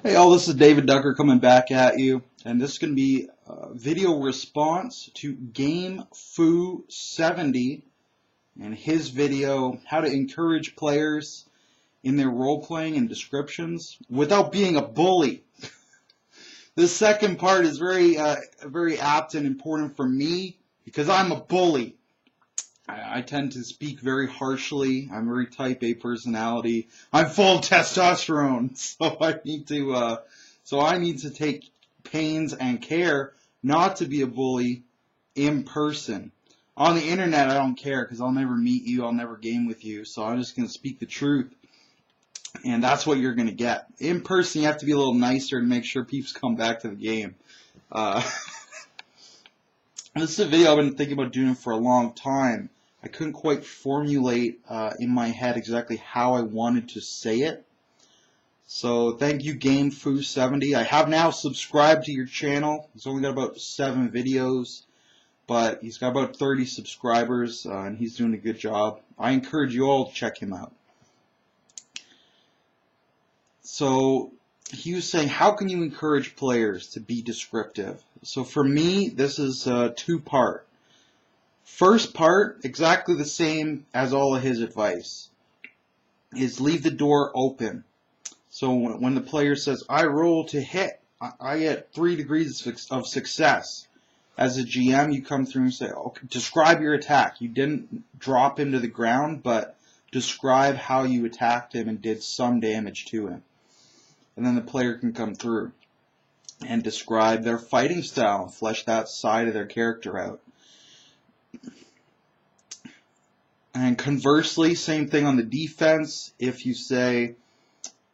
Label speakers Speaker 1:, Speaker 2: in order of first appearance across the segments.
Speaker 1: Hey all, this is David Ducker coming back at you, and this is going to be a video response to Game Foo 70 and his video, how to encourage players in their role-playing and descriptions without being a bully. The second part is very apt and important for me because I'm a bully. I tend to speak very harshly. I'm very type A personality. I'm full of testosterone, so I need to take pains and care not to be a bully in person. On the internet, I don't care because I'll never meet you. I'll never game with you. So I'm just going to speak the truth, and that's what you're going to get. In person, you have to be a little nicer to make sure people come back to the game. This is a video I've been thinking about doing for a long time. I couldn't quite formulate in my head exactly how I wanted to say it. So thank you, Game Foo 70. I have now subscribed to your channel. He's only got about 7 videos, but he's got about 30 subscribers, and he's doing a good job. I encourage you all to check him out. So he was saying, how can you encourage players to be descriptive? So for me, this is two-part. First part, exactly the same as all of his advice, is leave the door open. So when the player says, I roll to hit, I get 3 degrees of success. As a GM, you come through and say, okay, describe your attack. You didn't drop him to the ground, but describe how you attacked him and did some damage to him. And then the player can come through and describe their fighting style, flesh that side of their character out. And conversely, same thing on the defense. If you say,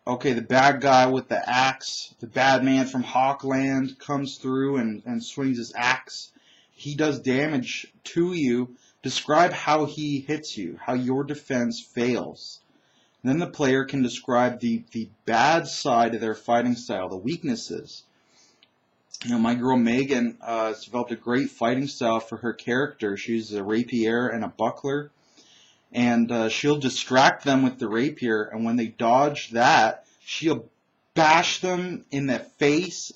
Speaker 1: okay, the bad guy with the axe, the bad man from Hawkland comes through and swings his axe. He does damage to you. Describe how he hits you, how your defense fails. And then the player can describe the bad side of their fighting style, the weaknesses. You know, my girl Megan has developed a great fighting style for her character. She's a rapier and a buckler. And she'll distract them with the rapier, and when they dodge that, she'll bash them in the face,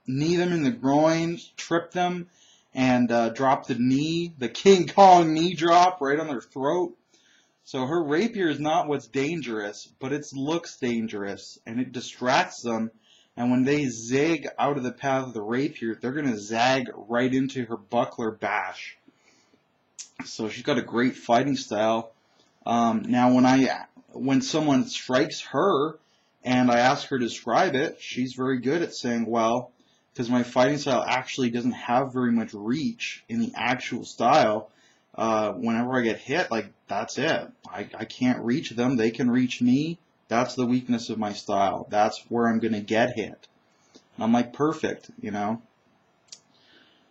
Speaker 1: knee them in the groin, trip them, and drop the knee, the King Kong knee drop right on their throat. So her rapier is not what's dangerous, but it looks dangerous, and it distracts them, and when they zig out of the path of the rapier, they're going to zag right into her buckler bash. So she's got a great fighting style. Now when someone strikes her and I ask her to describe it, she's very good at saying, well, because my fighting style actually doesn't have very much reach in the actual style, whenever I get hit, like, that's it. I can't reach them. They can reach me. That's the weakness of my style. That's where I'm going to get hit. And I'm like, perfect, you know.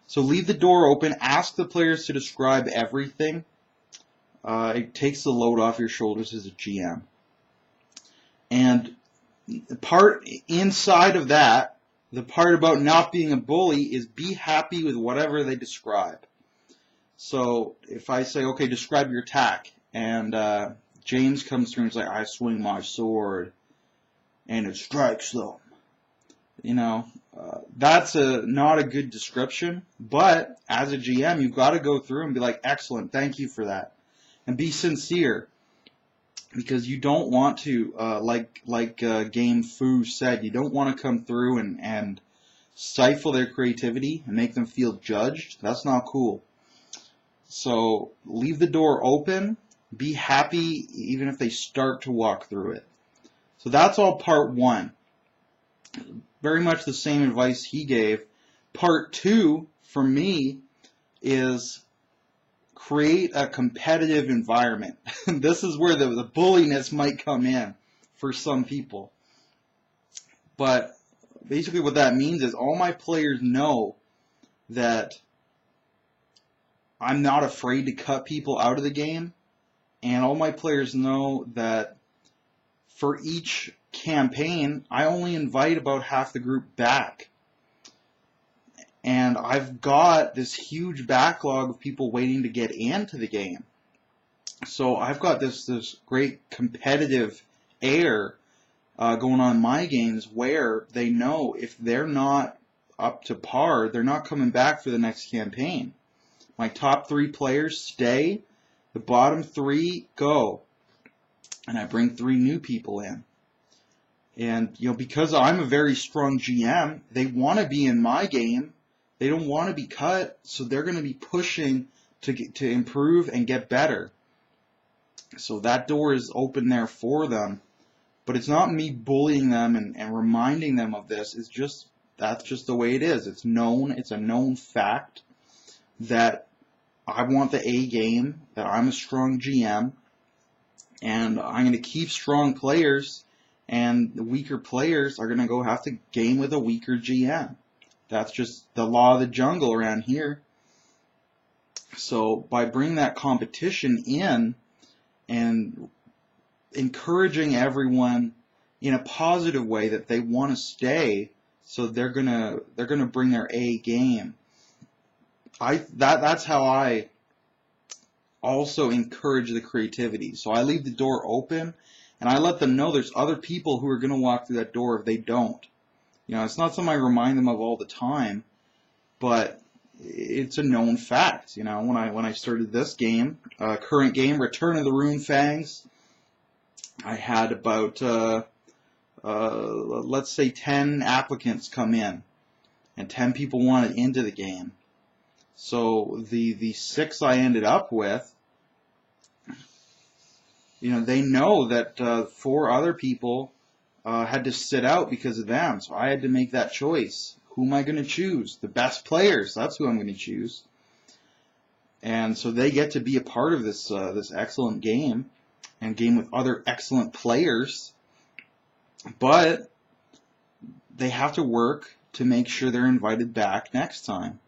Speaker 1: So leave the door open. Ask the players to describe everything. It takes the load off your shoulders as a GM. And the part inside of that, the part about not being a bully, is be happy with whatever they describe. So if I say, okay, describe your attack, and James comes through and is like, I swing my sword, and it strikes them. You know, that's not a good description, but as a GM, you've got to go through and be like, excellent, thank you for that. And be sincere, because you don't want to, like Game Foo said, you don't want to come through and stifle their creativity and make them feel judged. That's not cool. So leave the door open. Be happy even if they start to walk through it. So that's all part 1. Very much the same advice he gave. Part 2, for me, is create a competitive environment. This is where the bulliness might come in for some people. But basically what that means is all my players know that I'm not afraid to cut people out of the game, and all my players know that for each campaign, I only invite about half the group back. And I've got this huge backlog of people waiting to get into the game. So I've got this great competitive air going on in my games where they know if they're not up to par, they're not coming back for the next campaign. My top 3 players stay, the bottom 3 go, and I bring 3 new people in. And because I'm a very strong GM, they want to be in my game. They don't want to be cut, so they're going to be pushing to improve and get better. So that door is open there for them. But it's not me bullying them and reminding them of this. That's just the way it is. It's known. It's a known fact that I want the A game, that I'm a strong GM, and I'm going to keep strong players, and the weaker players are going to go have to game with a weaker GM. That's just the law of the jungle around here. So by bringing that competition in and encouraging everyone in a positive way that they want to stay, so they're gonna bring their A game. That's how I also encourage the creativity. So I leave the door open, and I let them know there's other people who are gonna walk through that door if they don't. It's not something I remind them of all the time, but it's a known fact. When I started this game, current game, Return of the Runefangs, I had about let's say 10 applicants come in, and 10 people wanted into the game. So the 6 I ended up with, they know that 4 other people had to sit out because of them. So I had to make that choice. Who am I going to choose? The best players. That's who I'm going to choose. And so they get to be a part of this this excellent game, and game with other excellent players. But they have to work to make sure they're invited back next time,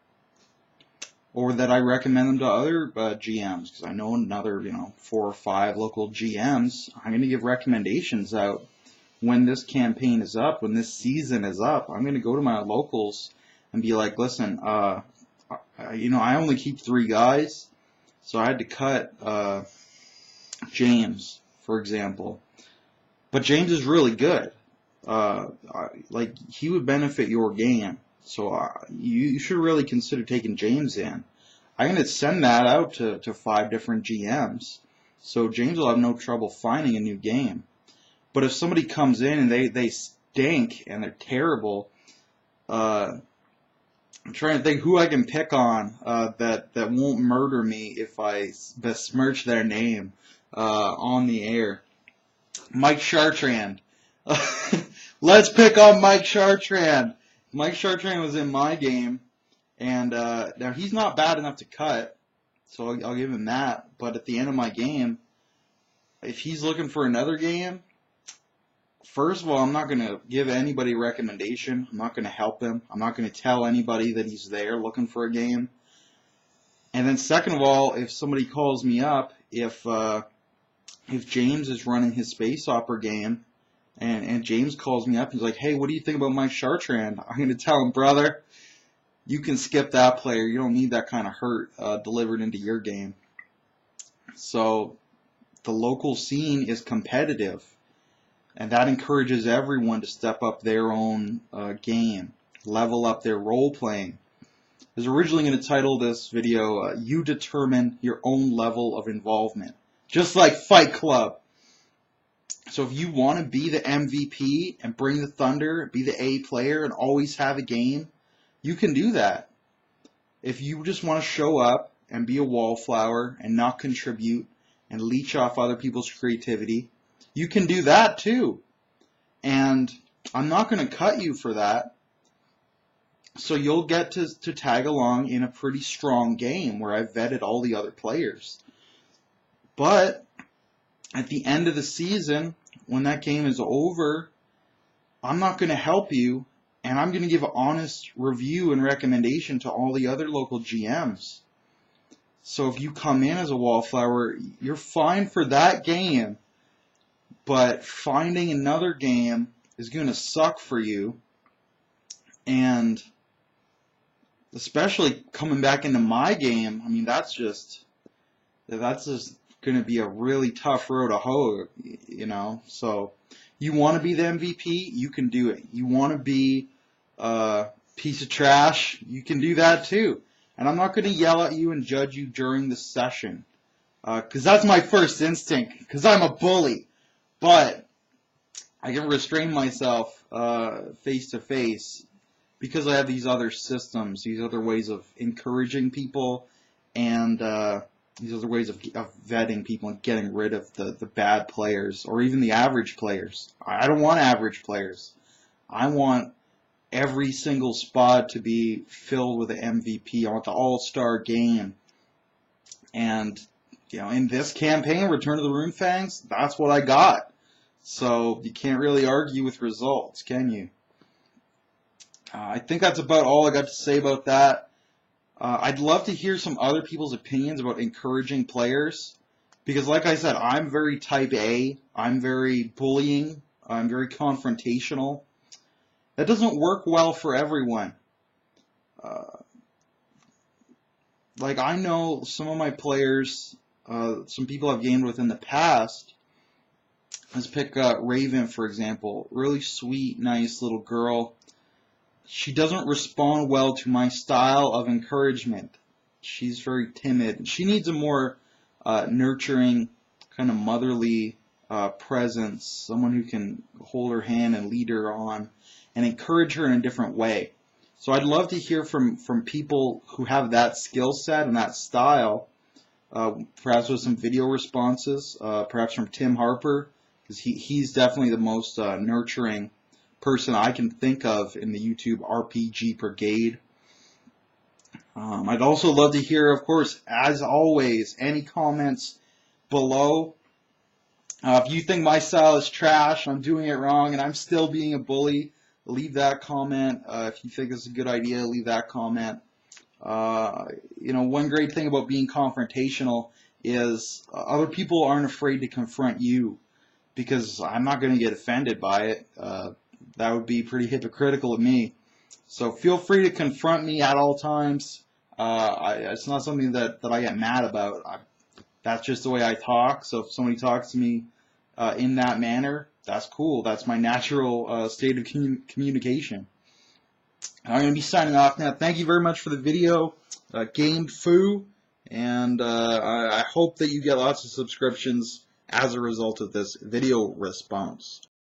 Speaker 1: or that I recommend them to other GMs, because I know another 4 or 5 local GMs. I'm going to give recommendations out when this campaign is up, when this season is up. I'm going to go to my locals and be like, listen, I only keep 3 guys, so I had to cut James, for example. But James is really good. He would benefit your game. So you should really consider taking James in. I'm going to send that out to 5 different GMs. So James will have no trouble finding a new game. But if somebody comes in and they stink and they're terrible, I'm trying to think who I can pick on that won't murder me if I besmirch their name on the air. Mike Chartrand. Let's pick on Mike Chartrand. Mike Chartrand was in my game, and now he's not bad enough to cut, so I'll give him that. But at the end of my game, if he's looking for another game, first of all, I'm not going to give anybody a recommendation. I'm not going to help him. I'm not going to tell anybody that he's there looking for a game. And then second of all, if somebody calls me up, if James is running his Space Opera game, and James calls me up and he's like, hey, what do you think about Mike Chartrand? I'm going to tell him, brother, you can skip that player. You don't need that kind of hurt delivered into your game. So the local scene is competitive, and that encourages everyone to step up their own game, level up their role-playing. I was originally going to title this video, You Determine Your Own Level of Involvement. Just like Fight Club. So if you want to be the MVP and bring the Thunder, be the A player, and always have a game, you can do that. If you just want to show up and be a wallflower and not contribute and leech off other people's creativity, you can do that too. And I'm not going to cut you for that. So you'll get to tag along in a pretty strong game where I've vetted all the other players. But at the end of the season, when that game is over, I'm not going to help you, and I'm going to give an honest review and recommendation to all the other local GMs. So if you come in as a wallflower, you're fine for that game, but finding another game is going to suck for you, and especially coming back into my game, I mean, that's just going to be a really tough road to hoe, So You want to be the MVP? You can do it. You want to be a piece of trash? You can do that too. And I'm not going to yell at you and judge you during the session, because that's my first instinct, because I'm a bully. But I can restrain myself face to face because I have these other systems, these other ways of encouraging people, and these other ways of vetting people and getting rid of the bad players or even the average players. I don't want average players. I want every single spot to be filled with an MVP. I want the all-star game. And, you know, in this campaign, Return of the Runefangs, that's what I got. So you can't really argue with results, can you? I think that's about all I got to say about that. I'd love to hear some other people's opinions about encouraging players, because like I said, I'm very type A. I'm very bullying. I'm very confrontational. That doesn't work well for everyone. Like, I know some of my players, some people I've gamed with in the past. Let's pick Raven, for example. Really sweet, nice little girl. She doesn't respond well to my style of encouragement. She's very timid. She needs a more nurturing, kind of motherly presence, someone who can hold her hand and lead her on and encourage her in a different way. So I'd love to hear from people who have that skill set and that style, perhaps with some video responses, perhaps from Tim Harper, because he's definitely the most nurturing person I can think of in the YouTube RPG Brigade. I'd also love to hear, of course, as always, any comments below. If you think my style is trash, I'm doing it wrong, and I'm still being a bully, leave that comment. If you think it's a good idea, leave that comment. You know, one great thing about being confrontational is other people aren't afraid to confront you, because I'm not going to get offended by it. That would be pretty hypocritical of me. So feel free to confront me at all times. It's not something that I get mad about. That's just the way I talk. So if somebody talks to me in that manner, that's cool. That's my natural state of communication. I'm going to be signing off now. Thank you very much for the video, Game Foo, and I hope that you get lots of subscriptions as a result of this video response.